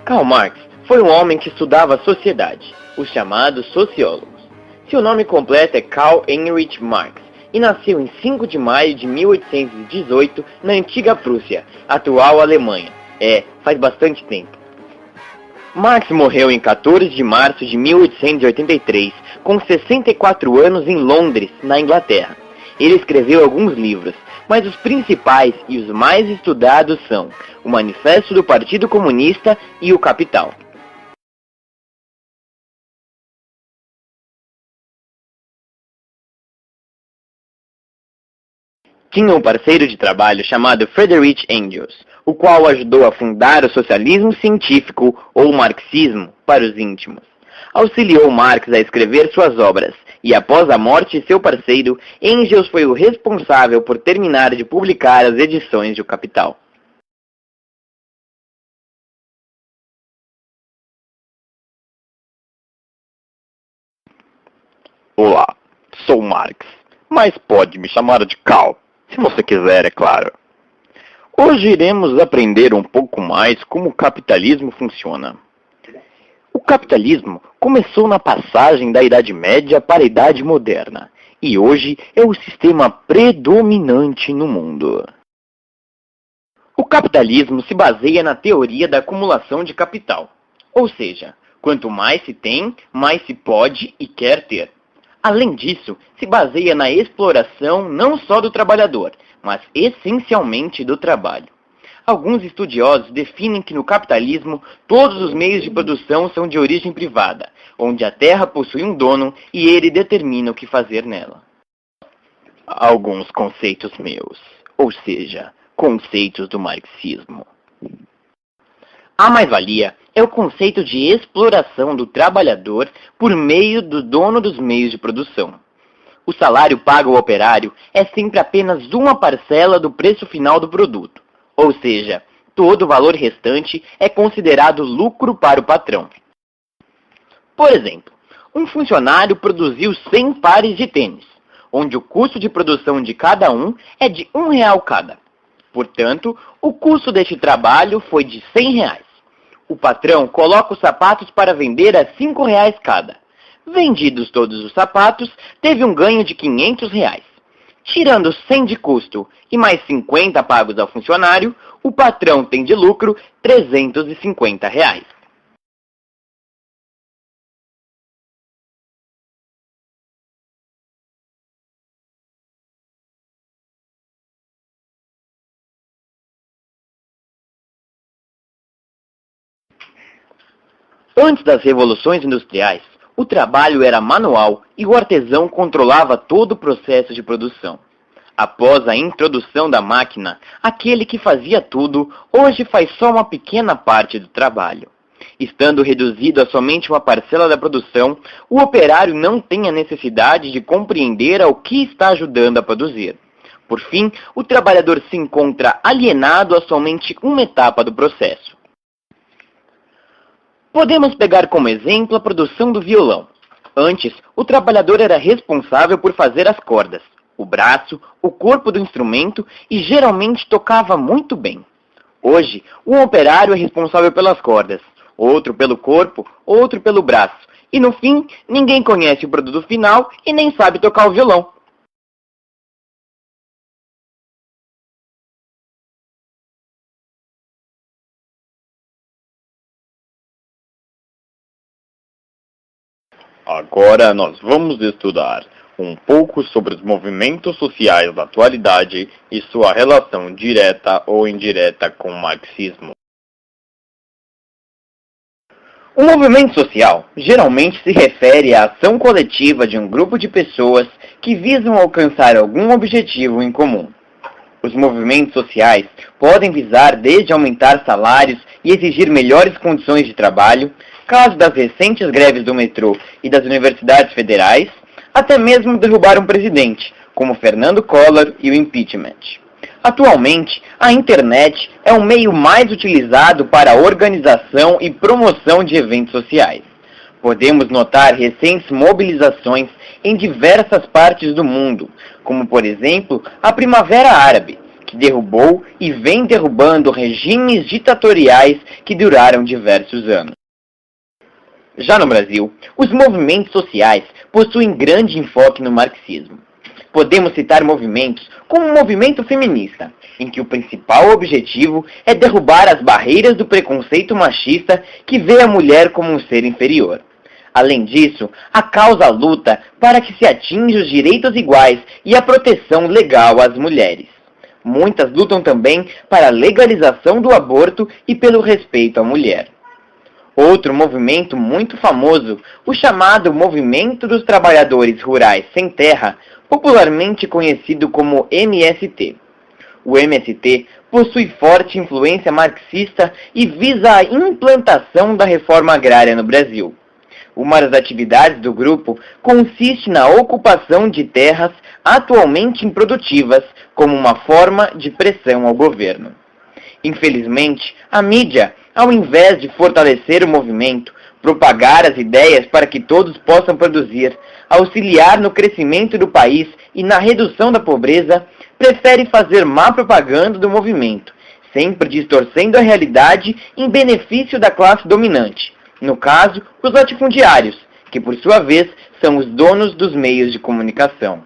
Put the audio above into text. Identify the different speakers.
Speaker 1: Karl Marx foi um homem que estudava a sociedade, os chamados sociólogos. Seu nome completo é Karl Heinrich Marx e nasceu em 5 de maio de 1818 na antiga Prússia, atual Alemanha. Faz bastante tempo. Marx morreu em 14 de março de 1883, com 64 anos em Londres, na Inglaterra. Ele escreveu alguns livros, mas os principais e os mais estudados são o Manifesto do Partido Comunista e o Capital. Tinha um parceiro de trabalho chamado Friedrich Engels, o qual ajudou a fundar o socialismo científico ou marxismo para os íntimos. Auxiliou Marx a escrever suas obras, e após a morte de seu parceiro, Engels foi o responsável por terminar de publicar as edições de O Capital.
Speaker 2: Olá, sou Marx, mas pode me chamar de Karl, se você quiser, é claro. Hoje iremos aprender um pouco mais como o capitalismo funciona. O capitalismo começou na passagem da Idade Média para a Idade Moderna, e hoje é o sistema predominante no mundo. O capitalismo se baseia na teoria da acumulação de capital, ou seja, quanto mais se tem, mais se pode e quer ter. Além disso, se baseia na exploração não só do trabalhador, mas essencialmente do trabalho. Alguns estudiosos definem que no capitalismo todos os meios de produção são de origem privada, onde a terra possui um dono e ele determina o que fazer nela.
Speaker 1: Alguns conceitos meus, ou seja, conceitos do marxismo. A mais-valia é o conceito de exploração do trabalhador por meio do dono dos meios de produção. O salário pago ao operário é sempre apenas uma parcela do preço final do produto, ou seja, todo o valor restante é considerado lucro para o patrão. Por exemplo, um funcionário produziu 100 pares de tênis, onde o custo de produção de cada um é de R$1 cada. Portanto, o custo deste trabalho foi de R$100. O patrão coloca os sapatos para vender a R$5 cada. Vendidos todos os sapatos, teve um ganho de R$500. Tirando 100 de custo e mais 50 pagos ao funcionário, o patrão tem de lucro R$350. Antes das revoluções industriais, o trabalho era manual e o artesão controlava todo o processo de produção. Após a introdução da máquina, aquele que fazia tudo, hoje faz só uma pequena parte do trabalho. Estando reduzido a somente uma parcela da produção, o operário não tem a necessidade de compreender ao que está ajudando a produzir. Por fim, o trabalhador se encontra alienado a somente uma etapa do processo. Podemos pegar como exemplo a produção do violão. Antes, o trabalhador era responsável por fazer as cordas, o braço, o corpo do instrumento e geralmente tocava muito bem. Hoje, um operário é responsável pelas cordas, outro pelo corpo, outro pelo braço, e no fim, ninguém conhece o produto final e nem sabe tocar o violão.
Speaker 2: Agora nós vamos estudar um pouco sobre os movimentos sociais da atualidade e sua relação direta ou indireta com o marxismo.
Speaker 1: O movimento social geralmente se refere à ação coletiva de um grupo de pessoas que visam alcançar algum objetivo em comum. Os movimentos sociais podem visar desde aumentar salários e exigir melhores condições de trabalho, caso das recentes greves do metrô e das universidades federais, até mesmo derrubar um presidente, como Fernando Collor e o impeachment. Atualmente, a internet é o meio mais utilizado para a organização e promoção de eventos sociais. Podemos notar recentes mobilizações em diversas partes do mundo, como por exemplo a Primavera Árabe, que derrubou e vem derrubando regimes ditatoriais que duraram diversos anos. Já no Brasil, os movimentos sociais possuem grande enfoque no marxismo. Podemos citar movimentos como o movimento feminista, em que o principal objetivo é derrubar as barreiras do preconceito machista que vê a mulher como um ser inferior. Além disso, a causa luta para que se atinja os direitos iguais e a proteção legal às mulheres. Muitas lutam também para a legalização do aborto e pelo respeito à mulher. Outro movimento muito famoso, o chamado Movimento dos Trabalhadores Rurais Sem Terra, popularmente conhecido como MST. O MST possui forte influência marxista e visa a implantação da reforma agrária no Brasil. Uma das atividades do grupo consiste na ocupação de terras atualmente improdutivas como uma forma de pressão ao governo. Infelizmente, a mídia, ao invés de fortalecer o movimento, propagar as ideias para que todos possam produzir, auxiliar no crescimento do país e na redução da pobreza, prefere fazer má propaganda do movimento, sempre distorcendo a realidade em benefício da classe dominante, no caso, os latifundiários, que por sua vez são os donos dos meios de comunicação.